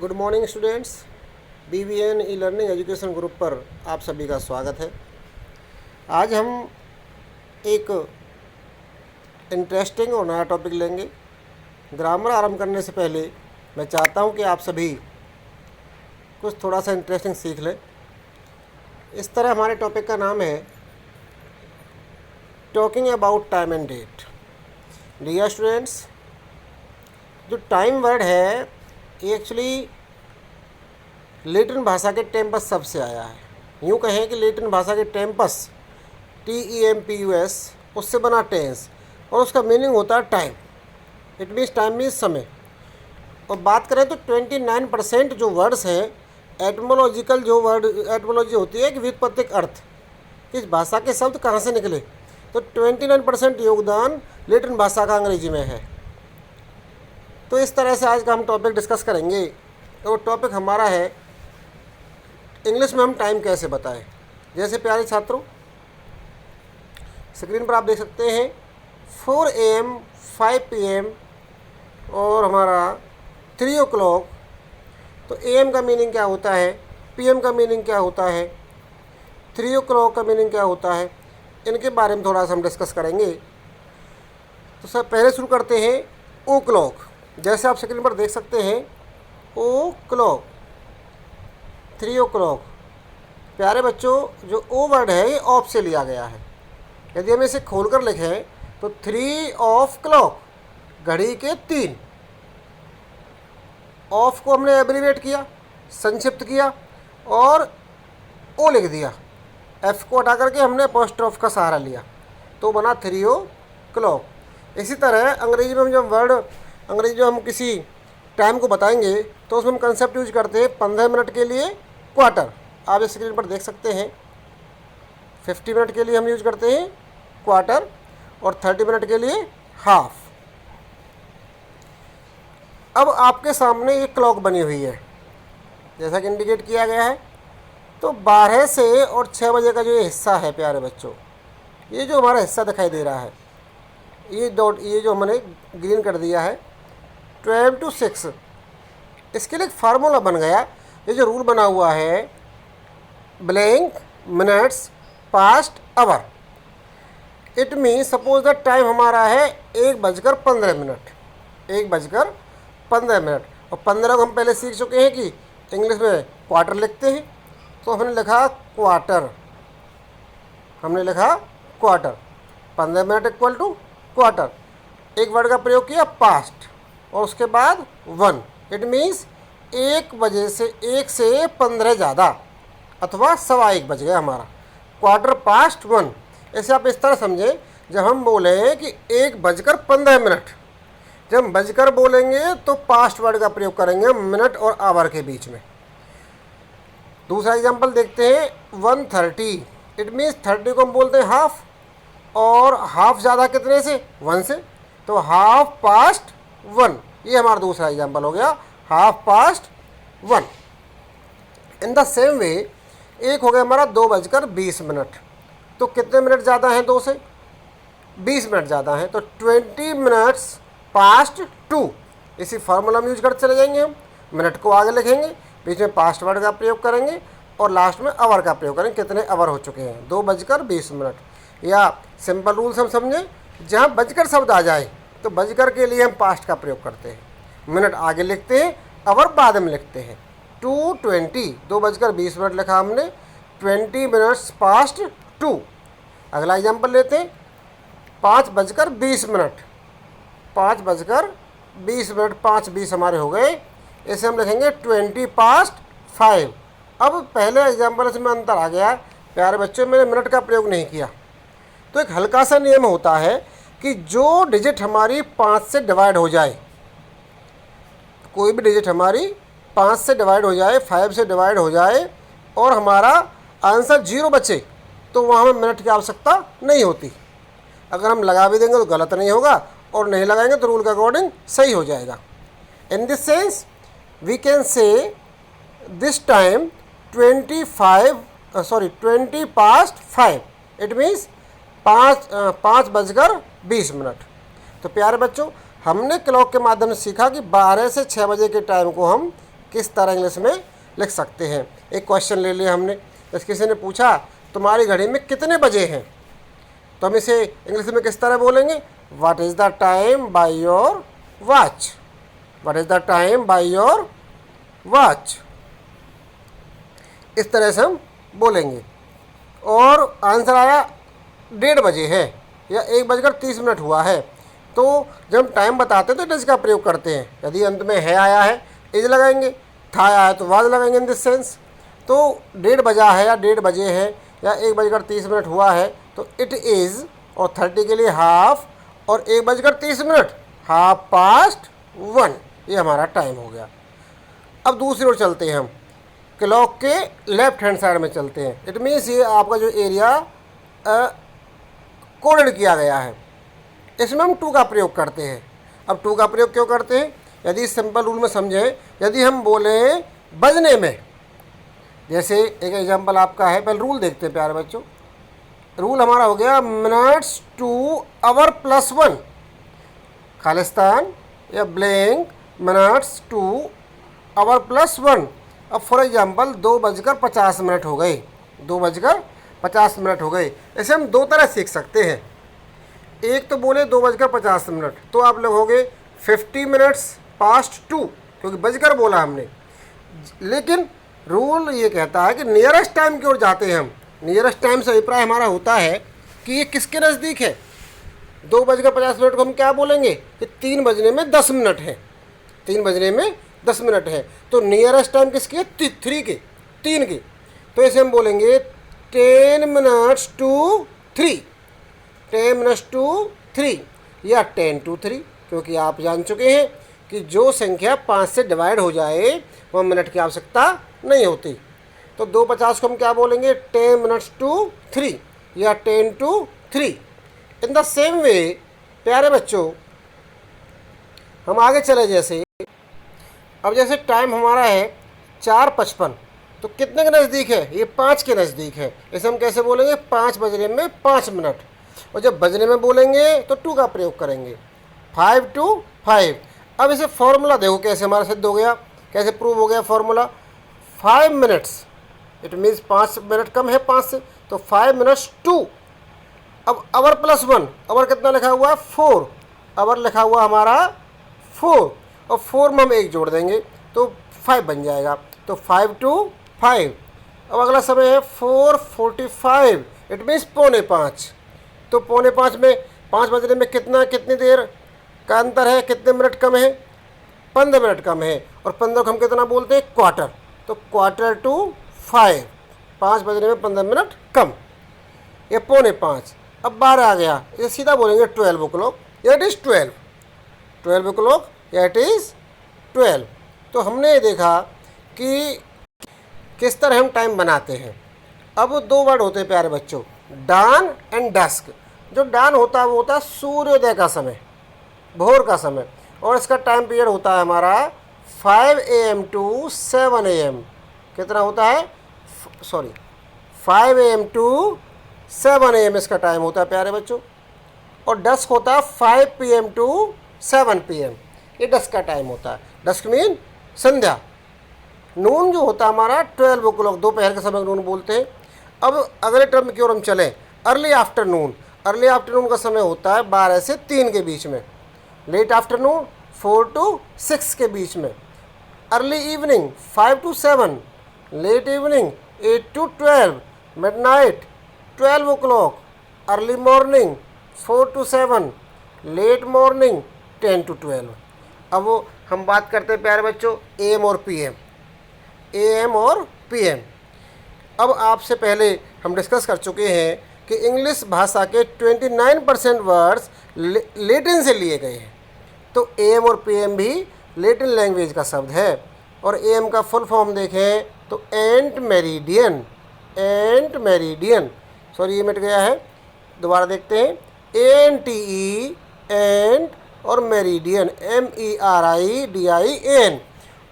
Good morning students. BVN e learning education group पर आप सभी का स्वागत है। आज हम एक इंटरेस्टिंग और नया टॉपिक लेंगे। ग्रामर आरंभ करने से पहले मैं चाहता हूं कि आप सभी कुछ थोड़ा सा इंटरेस्टिंग सीख लें। इस तरह हमारे टॉपिक का नाम है talking about time and date. Dear students, जो टाइम वर्ड है ये एक्चुअली लैटिन भाषा के टेम्पस शब्द से आया है। यूँ कहें कि लैटिन भाषा के टेम्पस TEMPUS उससे बना टेंस, और उसका मीनिंग होता है time. It means time means समय। और बात करें तो 29% जो वर्ड्स हैं एटमोलॉजिकल, जो वर्ड एटमोलॉजी होती है कि व्युत्पत्तिक अर्थ, किस भाषा के शब्द कहाँ से निकले, तो 29% योगदान लैटिन भाषा का अंग्रेजी में है। तो इस तरह से आज का हम टॉपिक डिस्कस करेंगे। तो टॉपिक हमारा है इंग्लिश में हम टाइम कैसे बताएं। जैसे प्यारे छात्रों, स्क्रीन पर आप देख सकते हैं 4 AM, 5 PM और हमारा 3 o'clock। तो AM का मीनिंग क्या होता है, PM का मीनिंग क्या होता है, 3 o'clock का मीनिंग क्या होता है, इनके बारे में थोड़ा सा हम डिस्कस करेंगे। तो सर पहले शुरू करते हैं ओ क्लॉक। जैसे आप स्क्रीन पर देख सकते हैं ओ क्लॉक, 3 o'clock। प्यारे बच्चों, जो ओ वर्ड है ये ऑफ से लिया गया है। यदि हम इसे खोलकर लिखें तो 3 o'clock, घड़ी के 3। ऑफ को हमने एब्रीवेट किया, संक्षिप्त किया और ओ लिख दिया। एफ को हटा करके हमने अपोस्ट्रोफ का सहारा लिया तो बना 3 o'clock। इसी तरह अंग्रेजी में हम जब वर्ड अंग्रेजी में हम किसी टाइम को बताएंगे तो उसमें हम कंसेप्ट यूज करते हैं 15 मिनट के लिए क्वार्टर। आप इस स्क्रीन पर देख सकते हैं 50 मिनट के लिए हम यूज करते हैं क्वार्टर और 30 मिनट के लिए हाफ। अब आपके सामने एक क्लॉक बनी हुई है जैसा कि इंडिकेट किया गया है। तो 12 से और 6 बजे का जो ये हिस्सा है प्यारे बच्चों, ये जो हमारा हिस्सा दिखाई दे रहा है, ये डॉट, ये जो हमने ग्रीन कर दिया है 12 to 6, इसके लिए एक फार्मूला बन गया। ये जो रूल बना हुआ है blank minutes past hour, it mean suppose the time हमारा है 1:15, 1:15। और 15 को हम पहले सीख चुके हैं कि इंग्लिश में क्वार्टर लिखते हैं। तो हमने लिखा quarter, 15 minute equal to quarter. एक वर्ड का प्रयोग किया पास्ट और उसके बाद 1। इट मीन्स 1 बजे से 1 से 15 ज़्यादा अथवा 1:15 बज गया हमारा, क्वार्टर पास्ट 1। ऐसे आप इस तरह समझें, जब हम बोलें कि 1:15, जब हम बजकर बोलेंगे तो पास्ट वर्ड का प्रयोग करेंगे मिनट और आवर के बीच में। दूसरा एग्जाम्पल देखते हैं 1:30। इट मीन्स 30 को हम बोलते हैं हाफ, और हाफ ज़्यादा कितने से, 1 से, तो 1:30। ये हमारा दूसरा एग्जाम्पल हो गया 1:30। इन द सेम वे एक हो गया हमारा 2:20। तो कितने मिनट ज़्यादा हैं 2 से, 20 मिनट ज़्यादा हैं, तो 20 मिनट्स पास्ट 2। इसी फार्मूला में यूज करते चले जाएंगे। हम मिनट को आगे लिखेंगे, बीच में पास्ट वर्ड का प्रयोग करेंगे और लास्ट में आवर का प्रयोग करेंगे, कितने आवर हो चुके हैं, 2:20। या सिंपल रूल्स हम समझें, जहाँ बजकर शब्द आ जाए तो बजकर के लिए हम पास्ट का प्रयोग करते हैं, मिनट आगे लिखते हैं, आवर बाद में लिखते हैं। 2:20, 2:20 लिखा हमने, 20 मिनट्स पास्ट 2। अगला एग्जाम्पल लेते हैं 5:20, 5:20, 5:20 हमारे हो गए। इसे हम लिखेंगे 5:20। अब पहले एग्जाम्पल से में अंतर आ गया प्यारे बच्चों, मैंने मिनट का प्रयोग नहीं किया। तो एक हल्का सा नियम होता है कि जो डिजिट हमारी 5 से डिवाइड हो जाए, कोई भी डिजिट हमारी 5 से डिवाइड हो जाए, 5 से डिवाइड हो जाए और हमारा आंसर 0 बचे, तो वहाँ हमें मिनट की आवश्यकता नहीं होती। अगर हम लगा भी देंगे तो गलत नहीं होगा, और नहीं लगाएंगे तो रूल के अकॉर्डिंग सही हो जाएगा। In this sense we can say this time 20:05। It means 5:20। तो प्यारे बच्चों, हमने क्लॉक के माध्यम से सीखा कि 12 से 6 बजे के टाइम को हम किस तरह इंग्लिश में लिख सकते हैं। एक क्वेश्चन ले लिया हमने, जैसे किसी ने पूछा तुम्हारी घड़ी में कितने बजे हैं, तो हम इसे इंग्लिश में किस तरह बोलेंगे, what is the time by your watch, what is the time by your watch, इस तरह से हम बोलेंगे। और आंसर आया 1:30 बजे है या 1:30 हुआ है, तो जब हम टाइम बताते हैं तो इज का प्रयोग करते हैं। यदि अंत में है आया है इज लगाएंगे, था आया है तो वाज लगाएंगे इन दिस सेंस। तो 1:30 बजा है या 1:30 बजे है या 1:30 हुआ है तो इट इज़, और 30 के लिए हाफ, और 1:30 हाफ पास्ट 1, ये हमारा टाइम हो गया। अब दूसरी ओर चलते हैं हम, क्लॉक के लेफ्ट हैंड साइड में चलते हैं। इट मीन्स ये आपका जो एरिया कोडेड किया गया है, इसमें हम 2 का प्रयोग करते हैं। अब 2 का प्रयोग क्यों करते हैं, यदि सिंपल रूल में समझें, यदि हम बोलें बजने में, जैसे एक एग्जांपल आपका है, पहले रूल देखते हैं प्यारे बच्चों। रूल हमारा हो गया minutes to hour plus 1, Khalistan या blank minutes to hour plus 1। अब फॉर एग्जांपल 2:50 हो गए, 2:50 हो गए। ऐसे हम 2 तरह सीख सकते हैं। एक तो बोले 2:50, तो आप लोगोगे 50 मिनट्स पास्ट 2, क्योंकि बजकर बोला हमने। लेकिन रूल ये कहता है कि नियरेस्ट टाइम की ओर जाते हैं हम। नियरेस्ट टाइम से अभिप्राय हमारा होता है कि ये किसके नज़दीक है। 2:50 को हम क्या बोलेंगे कि 3 बजने में 10 मिनट है, 3 बजने में 10 मिनट है। तो नियरेस्ट टाइम किसकी है, 3 की। तो इसे हम बोलेंगे 10 मिनट्स टू 3, 10 मिनट्स टू 3 या 10 to 3, क्योंकि आप जान चुके हैं कि जो संख्या 5 से डिवाइड हो जाए वह मिनट की आवश्यकता नहीं होती। तो 2:50 को हम क्या बोलेंगे, 10 मिनट्स टू 3 या 10 to 3। In the same way प्यारे बच्चों हम आगे चले, जैसे अब जैसे टाइम हमारा है 4:55, तो कितने के नज़दीक है, ये 5 के नज़दीक है। इसे हम कैसे बोलेंगे, 5 बजने में 5 मिनट। और जब बजने में बोलेंगे तो 2 का प्रयोग करेंगे, 5 to 5। अब इसे फॉर्मूला देखो कैसे हमारा सिद्ध हो गया, कैसे प्रूव हो गया formula. 5 minutes, it means 5 minute कम है 5 से, तो 5 मिनट्स टू। अब आवर प्लस 1, आवर कितना लिखा हुआ है, 4, आवर लिखा हुआ हमारा 4, और 4 में हम 1 जोड़ देंगे तो 5 बन जाएगा। तो 5 to 5। अब अगला समय है 4:45, इट मीन्स 4:45। तो 4:45 में 5 बजने में कितनी देर का अंतर है, कितने मिनट कम है, 15 मिनट कम है। और 15 को हम कितना बोलते हैं, क्वार्टर। तो 4:45, 5 बजने में 15 मिनट कम, ये 4:45। अब 12 आ गया, ये सीधा बोलेंगे 12 o'clock, या इट इज़ 12 o'clock, या इट इज़ 12। तो हमने ये देखा कि किस तरह हम टाइम बनाते हैं। अब 2 वर्ड होते हैं प्यारे बच्चों, डान एंड डस्क। जो डान होता है वो होता है सूर्योदय का समय, भोर का समय, और इसका टाइम पीरियड होता है हमारा 5 AM to 7 AM। कितना होता है, 5 AM to 7 AM इसका टाइम होता है प्यारे बच्चों। और डस्क होता है 5 PM to 7 PM, ये डस्क का टाइम होता है। डस्क मीन संध्या। नून जो होता है हमारा 12 o'clock, दोपहर के समय नून बोलते हैं। अब अगले टर्म की ओर हम चलें, अर्ली आफ्टरनून। अर्ली आफ्टरनून का समय होता है 12 से 3 के बीच में। लेट आफ्टरनून 4 to 6 के बीच में। Early evening 5 to 7। Late evening 8 to 12। Midnight 12 o'clock। Early morning 4 to 7। Late morning 10 to 12। अब वो हम बात करते हैं प्यारे बच्चों AM और PM, AM और PM। अब आपसे पहले हम डिस्कस कर चुके हैं कि इंग्लिश भाषा के 29% वर्ड्स लैटिन से लिए गए हैं। तो AM और PM भी लैटिन लैंग्वेज का शब्द है। और AM का फुल फॉर्म देखें तो एंट मेरिडियन, सॉरी ये मिट गया है, दोबारा देखते हैं, ANTE एंट और मेरिडियन MERIDIAN,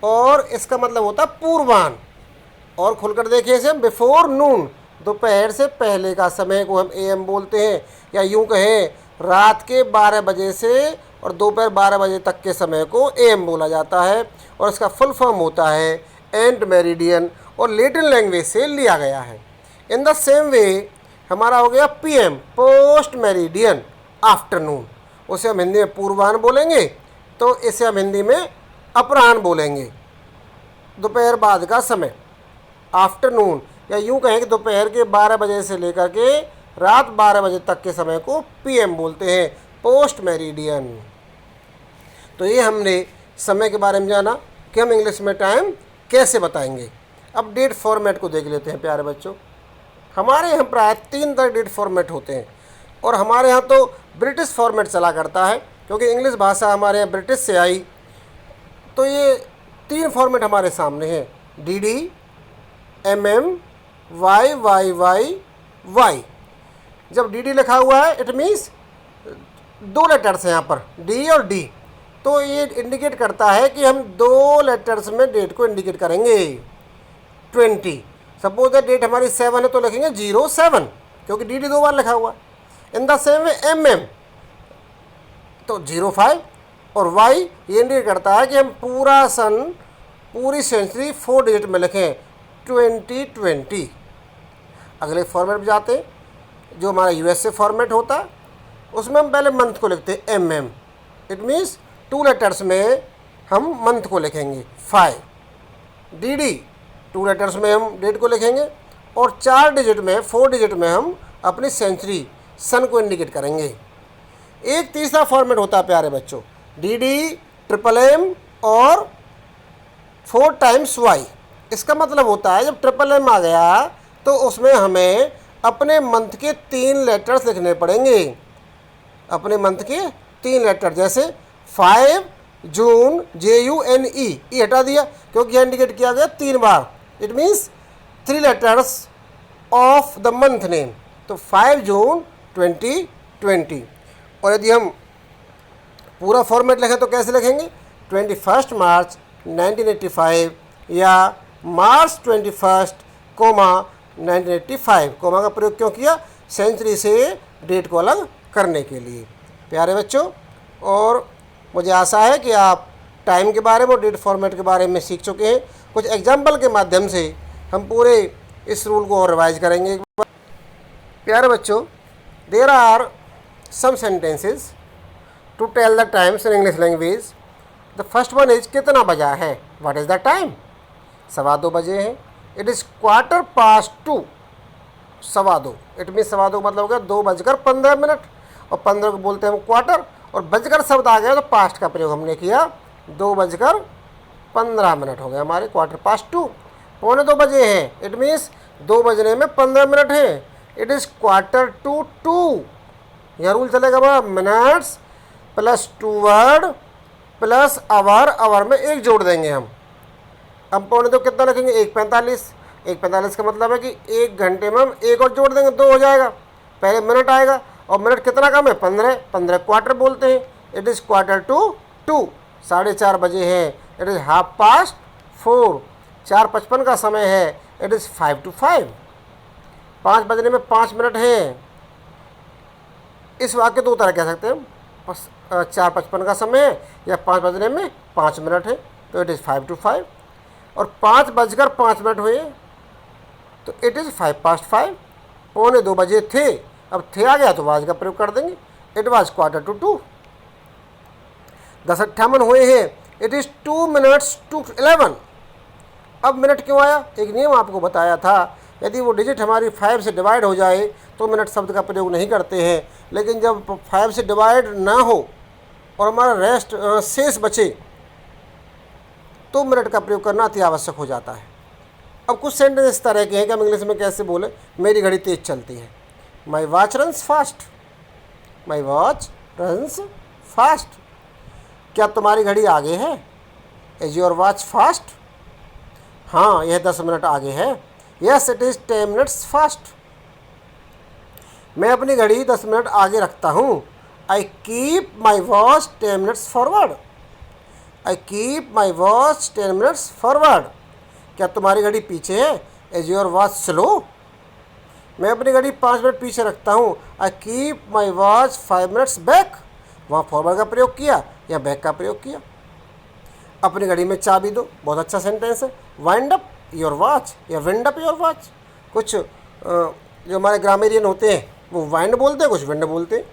और इसका मतलब होता है पूर्वाह्न। और खुलकर देखिए इसे, बिफोर नून, दोपहर से पहले का समय को हम AM बोलते हैं, या यूं कहें रात के 12 बजे से और दोपहर 12 बजे तक के समय को AM बोला जाता है। और इसका फुल फॉर्म होता है एंड मेरिडियन और लैटिन लैंग्वेज से लिया गया है। इन द सेम वे हमारा हो गया PM पोस्ट मेरिडियन आफ्टरनून, उसे हम हिंदी में पूर्वाह्न बोलेंगे, तो इसे हम हिंदी में अपराह्न बोलेंगे, दोपहर बाद का समय, आफ्टरनून, या यूँ कहें कि दोपहर के 12 बजे से लेकर के रात 12 बजे तक के समय को PM बोलते हैं, पोस्ट मेरिडियन। तो ये हमने समय के बारे में जाना कि हम इंग्लिश में टाइम कैसे बताएंगे। अब डेट फॉर्मेट को देख लेते हैं प्यारे बच्चों। हमारे यहाँ प्राय 3 तरह डेट फॉर्मेट होते हैं और हमारे यहाँ तो ब्रिटिश फॉर्मेट चला करता है, क्योंकि इंग्लिश भाषा हमारे यहाँ ब्रिटिश से आई। तो ये 3 फॉर्मेट हमारे सामने हैं, DD, MM, YYY। जब DD लिखा हुआ है इट मीन्स 2 लेटर्स हैं यहाँ पर, D और D, तो ये इंडिकेट करता है कि हम 2 लेटर्स में डेट को इंडिकेट करेंगे। 20, सपोज द डेट हमारी 7 है तो लिखेंगे 07, क्योंकि DD 2 बार लिखा हुआ है। In the same way MM तो 05, और Y ये इंडिकेट करता है कि हम पूरा सन, पूरी सेंचुरी 4 डिजिट में लिखें, 2020। अगले फॉर्मेट में जाते हैं, जो हमारा USA फॉर्मेट होता है, उसमें हम पहले मंथ को लिखते हैं MM, इट मीन्स 2 लेटर्स में हम मंथ को लिखेंगे 5। DD 2 लेटर्स में हम डेट को लिखेंगे और 4 डिजिट में, 4 डिजिट में हम अपनी सेंचुरी, सन को इंडिकेट करेंगे। एक तीसरा फॉर्मेट होता है प्यारे बच्चों, DD, MM और 4 टाइम्स Y। इसका मतलब होता है जब MM आ गया तो उसमें हमें अपने मंथ के 3 लेटर्स लिखने पड़ेंगे, अपने मंथ के 3 लेटर, जैसे 5 जून, JUNE, ये हटा दिया क्योंकि यह इंडिकेट किया गया 3 बार, it means 3 letters of the month name, तो 5 जून 2020। और यदि हम पूरा फॉर्मेट लिखें तो कैसे लिखेंगे, 21 मार्च 1985 या मार्च 21, 1985। कोमा का प्रयोग क्यों किया, सेंचुरी से डेट को अलग करने के लिए। प्यारे बच्चों, और मुझे आशा है कि आप टाइम के बारे में और डेट फॉर्मेट के बारे में सीख चुके हैं। कुछ एग्जाम्पल के माध्यम से हम पूरे इस रूल को और रिवाइज करेंगे एक बार। प्यारे बच्चों, there are some sentences to tell the times in English language. The first one is कितना बजा है, व्हाट इज़ द टाइम, 2:15 बजे हैं। इट इज़ 2:15, 2:15, इट मीन 2:15 मतलब हो गया 2:15, और 15 को बोलते हैं हम क्वार्टर, और बजकर शब्द आ गया तो पास्ट का प्रयोग हमने किया, 2:15 हो गया हमारे, 2:15। 2:45 बजे हैं, इट मीन्स 2 बजने में 15 मिनट हैं, इट इज़ 1:45। यह रूल चलेगा बड़ा, minutes plus 2 word plus our में 1 जोड़ देंगे हम। अब 2:45 कितना रखेंगे, 1:45। 1:45 का मतलब है कि 1 घंटे में हम 1 और जोड़ देंगे, 2 हो जाएगा। पहले मिनट आएगा, और मिनट कितना कम है, 15 क्वार्टर बोलते हैं, इट इज़ 1:45, 4:30 बजे हैं, इट इज़ 4:30। 4:55 का समय है, इट इज़ 5 5 बजने में 5 मिनट हैं। इस वाक्य 2 तरह कह सकते हैं, 4:55 का समय है या 5 बजने में 5 मिनट है, तो इट इज़ 5 और 5:05 हुए तो इट इज़ 5:05। 2:45 बजे थे, अब थे आ गया तो वाज का प्रयोग कर देंगे, इट वाज 1:45। 10:58 हुए हैं, इट इज़ 2 minutes to 11। अब मिनट क्यों आया, एक नियम आपको बताया था, यदि वो डिजिट हमारी 5 से डिवाइड हो जाए तो मिनट शब्द का प्रयोग नहीं करते हैं, लेकिन जब 5 से डिवाइड ना हो और हमारा रेस्ट शेष बचे तो मिनट का प्रयोग करना अति आवश्यक हो जाता है। अब कुछ सेंटेंस इस तरह के हैं कि हम इंग्लिश में कैसे बोले, मेरी घड़ी तेज चलती है, my watch runs fast, my watch runs fast. क्या तुम्हारी घड़ी आगे है, इज योर वॉच फास्ट, हाँ यह 10 मिनट आगे है, yes it is 10 minutes fast. मैं अपनी घड़ी 10 मिनट आगे रखता हूँ, I keep my watch 10 minutes forward, I keep my watch 10 minutes forward. क्या तुम्हारी घड़ी पीछे है, इज योर वॉच स्लो, मैं अपनी घड़ी 5 मिनट पीछे रखता हूँ, I keep my watch 5 minutes back. वहाँ फॉरवर्ड का प्रयोग किया या बैक का प्रयोग किया। अपनी घड़ी में चाबी दो, बहुत अच्छा सेंटेंस है। वाइंड अप योर वॉच या विंड अप योर वॉच। कुछ जो हमारे ग्रामेरियन होते हैं वो वाइंड बोलते हैं, कुछ विंड बोलते हैं।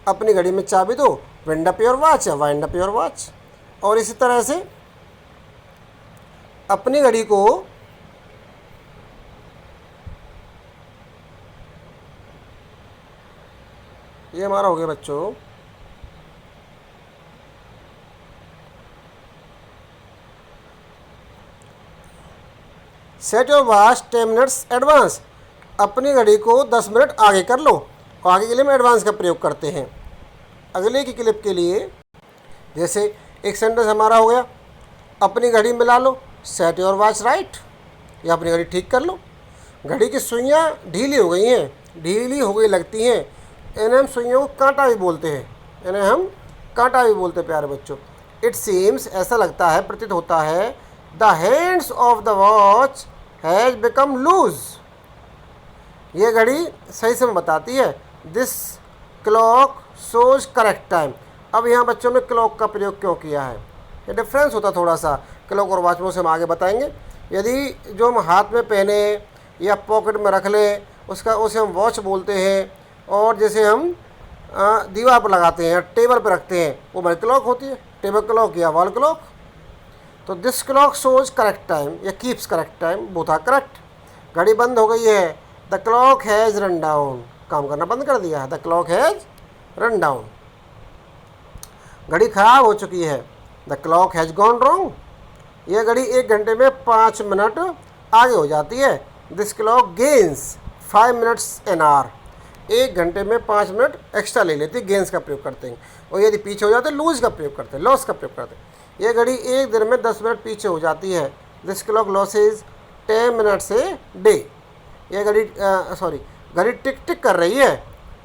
अपनी घड़ी में चाबी दो, विंड अप योर वॉच या वाइंड अप योर वॉच। और इसी तरह से अपनी घड़ी को ये हमारा हो गया बच्चों set your watch 10 minutes advance. अपनी घड़ी को 10 मिनट आगे कर लो। और आगे के लिए हम एडवांस का प्रयोग करते हैं। अगले की क्लिप के लिए जैसे एक सेंटेंस हमारा हो गया, अपनी घड़ी मिला लो, सेट योर वॉच राइट, या अपनी घड़ी ठीक कर लो। घड़ी की सुइयाँ ढीली हो गई हैं, ढीली हो गई लगती हैं, इन्हें हम सुइयों को कांटा भी बोलते हैं, इन्हें हम कांटा भी बोलते हैं प्यारे बच्चों। इट सीम्स ऐसा लगता है, प्रतीत होता है, the hands of the watch has become loose. ये घड़ी सही समय बताती है। This clock shows correct time. अब यहाँ बच्चों ने क्लॉक का प्रयोग क्यों किया है, ये डिफरेंस होता थोड़ा सा क्लॉक और वॉच में, से हम आगे बताएंगे। यदि जो हम हाथ में पहने या पॉकेट में रख लें उसे हम वॉच बोलते हैं। और जैसे हम दीवार पर लगाते हैं या टेबल पर रखते हैं वो हमारी क्लॉक होती है, टेबल क्लॉक या वॉल क्लॉक। तो this clock shows correct time या keeps correct time, both are correct. घड़ी बंद हो गई है, the clock has run down, काम करना बंद कर दिया है, the clock has run down. घड़ी खराब हो चुकी है, the clock has gone wrong. यह घड़ी 1 घंटे में 5 मिनट आगे हो जाती है। This clock gains 5 minutes an hour. 1 घंटे में 5 मिनट एक्स्ट्रा ले लेती है, गेन्स का प्रयोग करते हैं। और यदि पीछे हो जाते हैं लूज का प्रयोग करते हैं, लॉस का प्रयोग करते हैं। यह घड़ी 1 दिन में 10 मिनट पीछे हो जाती है। This clock loses 10 minutes a day. यह घड़ी टिक टिक कर रही है,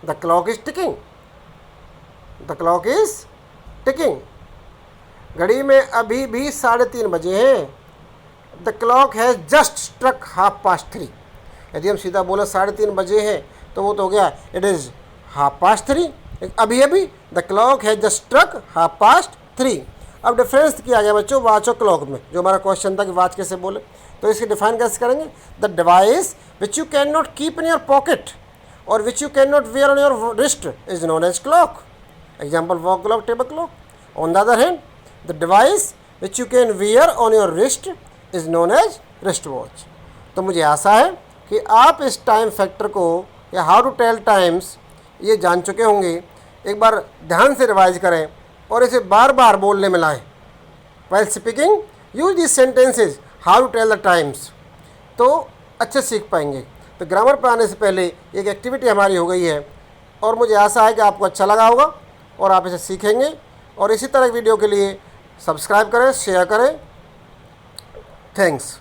the clock is ticking, the clock is ticking. घड़ी में अभी भी 3:30 बजे हैं, the clock has just struck 3:30। यदि हम सीधा बोले 3:30 बजे हैं तो वो तो हो गया इट इज़ 3:30। अभी अभी the clock has just struck 3:30। अब डिफरेंस किया गया बच्चों वॉच और क्लॉक में, जो हमारा क्वेश्चन था कि वॉच कैसे बोले, तो इसकी डिफाइन कैसे करेंगे। The device which you can not keep in your pocket और which you can not wear on your wrist is known as clock. Example wall clock, table clock. On the other hand the device which you can wear on your wrist is known as wrist watch. तो मुझे आशा है कि आप इस time factor को या how to tell times ये जान चुके होंगे। एक बार ध्यान से रिवाइज करें और इसे बार बार बोलने में लाएं। While speaking use this sentences how to tell the times, तो अच्छे सीख पाएंगे। तो ग्रामर पर आने से पहले एक एक्टिविटी हमारी हो गई है और मुझे आशा है कि आपको अच्छा लगा होगा और आप इसे सीखेंगे। और इसी तरह की वीडियो के लिए सब्सक्राइब करें, शेयर करें। थैंक्स।